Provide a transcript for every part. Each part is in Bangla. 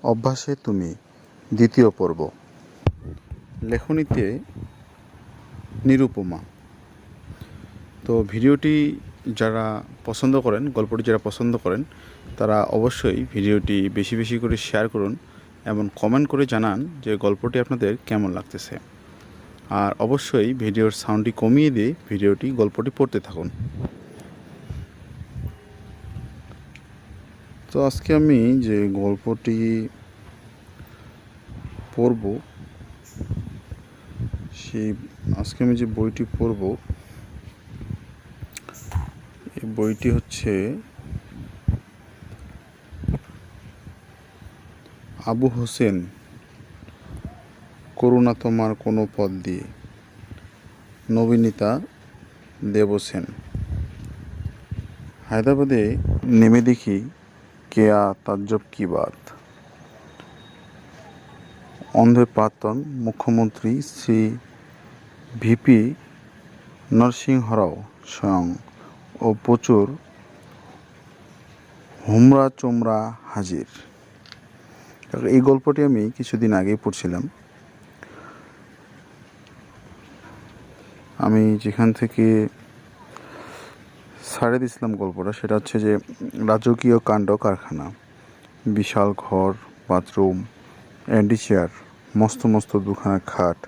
অভ্যাসে তুমি দ্বিতীয় পর্ব। লেখনীতে নিরুপমা। তো ভিডিওটি যারা পছন্দ করেন, গল্পটি যারা পছন্দ করেন, তারা অবশ্যই ভিডিওটি বেশি বেশি করে শেয়ার করুন এবং কমেন্ট করে জানান যে গল্পটি আপনাদের কেমন লাগতেছে। আর অবশ্যই ভিডিওর সাউন্ডটি কমিয়ে দিয়ে গল্পটি পড়তে থাকুন। তো আজকে আমি যে গল্পটি পড়ব, আজকে আমি যে বইটি পড়ব, এই বইটি হচ্ছে আবু হোসেন, করুণা তোমার কোনো পথ দিয়ে, নবনীতা দেবসেন। হায়দ্রাবাদে নেমে দেখি কেয়া তাজ্জব কি বাত। অন্ধ্রের প্রাক্তন মুখ্যমন্ত্রী শ্রী ভিপি নরসিংহরাও স্বয়ং ও প্রচুর হুমরা চোমরা হাজির। এই গল্পটি আমি কিছুদিন আগেই পড়ছিলাম। আমি যেখান থেকে ছাড়ে দিয়েছিলাম গল্পটা, সেটা হচ্ছে যে রাজকীয় কাণ্ড কারখানা। বিশাল ঘর, বাথরুম, অ্যান্ডি চেয়ার, মস্ত মস্ত দুখানা খাট।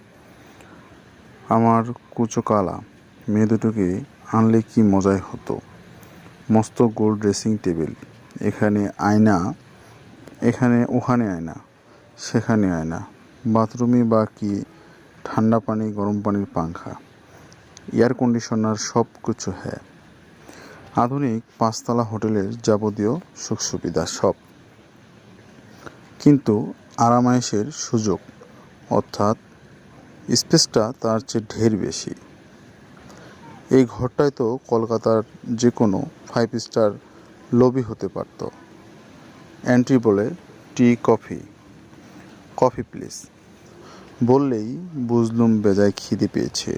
আমার কুচোকালা মেয়ে দুটোকে আনলে কি মজাই হতো। মস্ত গোল ড্রেসিং টেবিল, এখানে আয়না, ওখানে আয়না, সেখানে আয়না। বাথরুমে বা কি ঠান্ডা পানি, গরম পানির পাংখা, এয়ার কন্ডিশনার, সব কিছু। হ্যাঁ, আধুনিক 5 তলা হোটেলের যাবতীয় সুখ সুবিধা সব। কিন্তু আরামায়েশের সুযোগ অর্থাৎ স্পেসটা তার চেয়ে ঢের বেশি। এই ঘরটায় তো কলকাতার যে কোনো 5 স্টার লবি হতে পারত। এন্ট্রি বলে টি, কফি প্লিজ বললেই বুঝলুম বেজায় খিদে পেয়েছে।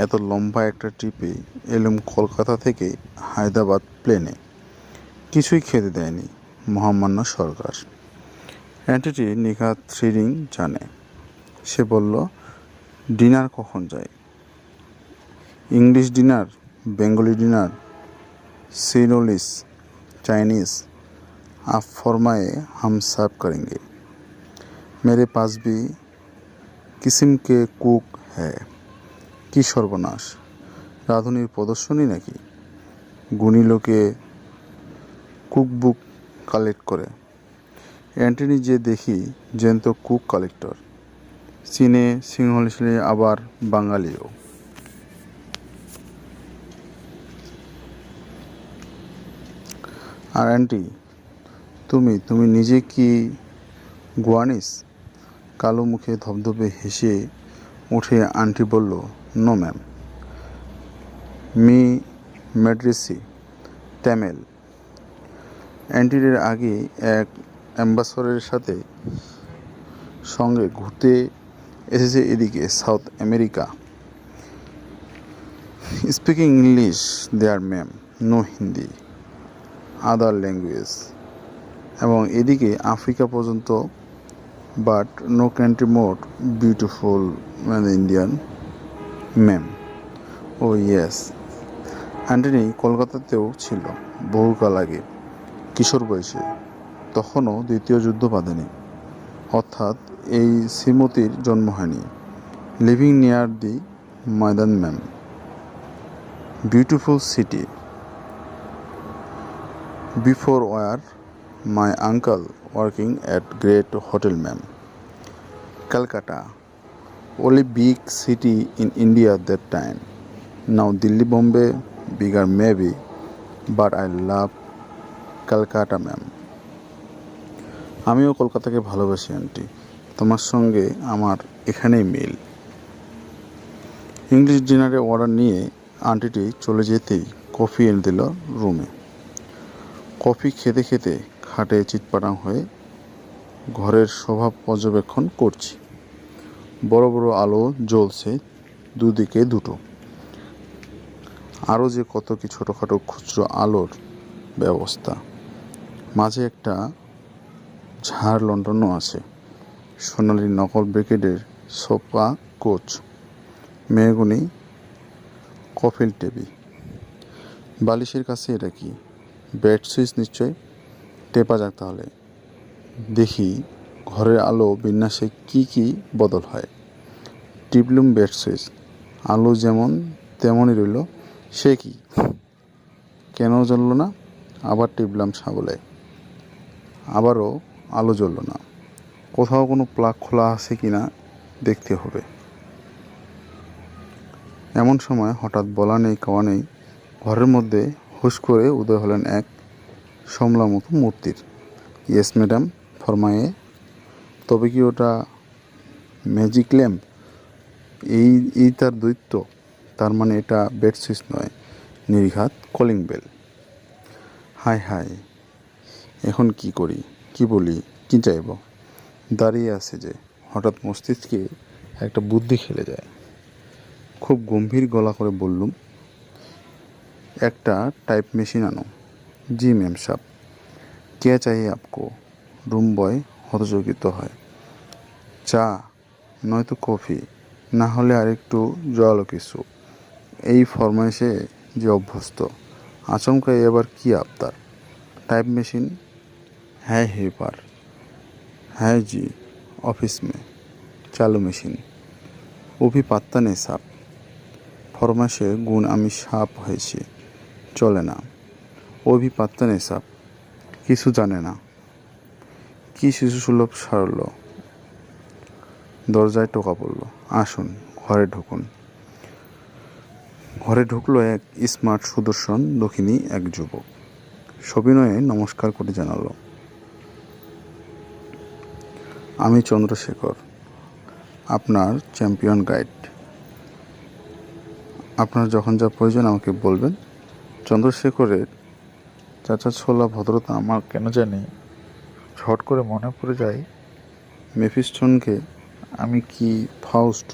এত লম্বা একটা ট্রিপে এলুম কলকাতা থেকে হায়দ্রাবাদ প্লেনে। কিছুই খেতে দেয়নি মহামান্য সরকার। অ্যান্টিটি নিখাত থ্রিলিং জানে। সে বলল, ডিনার কখন যায়? ইংলিশ ডিনার, বেঙ্গলি ডিনার, সিনোলিস, চাইনিজ, आप फरमाए हम सर्व करेंगे। मेरे पास भी किस्म के कुक है। কি সর্বনাশ, রাঁধুনির প্রদর্শনী নাকি? গুণী লোকে কুকবুক কালেক্ট করে। অ্যান্টনি যে দেখি জ্যান্ত কুক কালেক্টর। চীনে, সিংহলিশে, আবার বাঙালিও। আর অ্যান্টি, তুমি নিজে কি গোয়ানিস? কালো মুখে ধবধবে হেসে উঠে আন্টি বলল, no ma'am, me Madrasi, Tamil. অ্যান্টির আগে এক অ্যাম্বাসডরের সঙ্গে ঘুরতে এসেছে এদিকে South America. Speaking English there ma'am, no Hindi, other language. এবং এদিকে আফ্রিকা পর্যন্ত, but no country more beautiful man Indian ma'am. Oh yes, Antony কলকাতাতেও ছিল বহুকাল আগে, কিশোর বয়সে। তখনও দ্বিতীয় যুদ্ধ বাঁধেনি, অর্থাৎ এই শ্রীমতীর জন্ম হয়নি। Living near the Maidan ma'am, beautiful city. Before war my uncle working at great hotel ma'am. Calcutta, only big city in India that time. Now Delhi, Bombay, bigger maybe, but I love Calcutta ma'am. আমিও কলকাতাকে ভালোবাসি আন্টি, তোমার সঙ্গে আমার এখানেই মিল। ইংলিশ ডিনারে অর্ডার নিয়ে আন্টিটি চলে যেতেই কফি এনে দিল রুমে। কফি খেতে খেতে খাটে চিৎপাটাং হয়ে ঘরের স্বভাব পর্যবেক্ষণ করছি। বড় বড় আলো জ্বলছে দুদিকে দুটো। আরও যে কত কি ছোটোখাটো খুচরো আলোর ব্যবস্থা। মাঝে একটা ঝাড় লন্ডনও আছে। সোনালি নকল ব্রিগেডের সোফা কোচ, মেহগনি কফিল টেবি। বালিশের কাছে এটা কি? বেড সুইচ নিশ্চয়। টেপা যাক তাহলে, দেখি ঘরের আলো বিন্যাসে কি কি বদল হয়। টিপলুম বেড সুইচ, আলো যেমন তেমনই রইল। সে কি, কেন জ্বলল না? আবার টিপলাম সাবলে, আবারও আলো জ্বলল না। কোথাও কোনো প্লাগ খোলা আছে কি না দেখতে হবে। এমন সময় হঠাৎ বলা নেই খাওয়া নেই ঘরের মধ্যে হুশ করে উদয় হলেন এক সমলা মতো মূর্তির। ইয়েস ম্যাডাম, ফরমায়ে। তবে কি ওটা ম্যাজিক ল্যাম্প? এই তার দৈত্য? তার মানে এটা বেড সুইচ নয়, নির্ঘাত কলিং বেল। হায় হায়, এখন কি করি, কি বলি, কি চাইব? দাঁড়িয়ে আছে যে, হঠাৎ মস্তিষ্কে একটা বুদ্ধি খেলে যায়। খুব গম্ভীর গলা করে বললুম, একটা টাইপ মেশিন আনো। জি मैम साहब। क्या चाहिए आपको? রুম বয় হতচকিত হয়। চা নয়তো কফি, না হলে আর একটু জল কিছু। এই ফরমাইশে যে অভ্যস্ত, আচমকা এবার কি আবদার? टाइप मशीन है ही पर। है जी, ऑफिस में चालू मशीन। वो भी পাত্তা নেই সাপ। ফরমাসে গুণ আমি সাপ হয়েছি, চলে না। ও ভি পাত্তা নেই সাপ, কিছু জানে না। কি শিশুসুলভ সারল। দরজায় টোকা পড়ল, আসুন ঘরে ঢুকুন। ঘরে ঢুকলো এক স্মার্ট সুদর্শন দক্ষিণী এক যুবক। সবিনয়ে নমস্কার করে জানালো, আমি চন্দ্রশেখর, আপনার চ্যাম্পিয়ন গাইড। আপনার যখন যা প্রয়োজন আমাকে বলবেন। চন্দ্রশেখরের চাচা ছোলা ভদ্রতা আমার কেন জানি ঝট করে মনে পড়ে যায় মেফিস্টনকে। আমি কি ফাউস্ট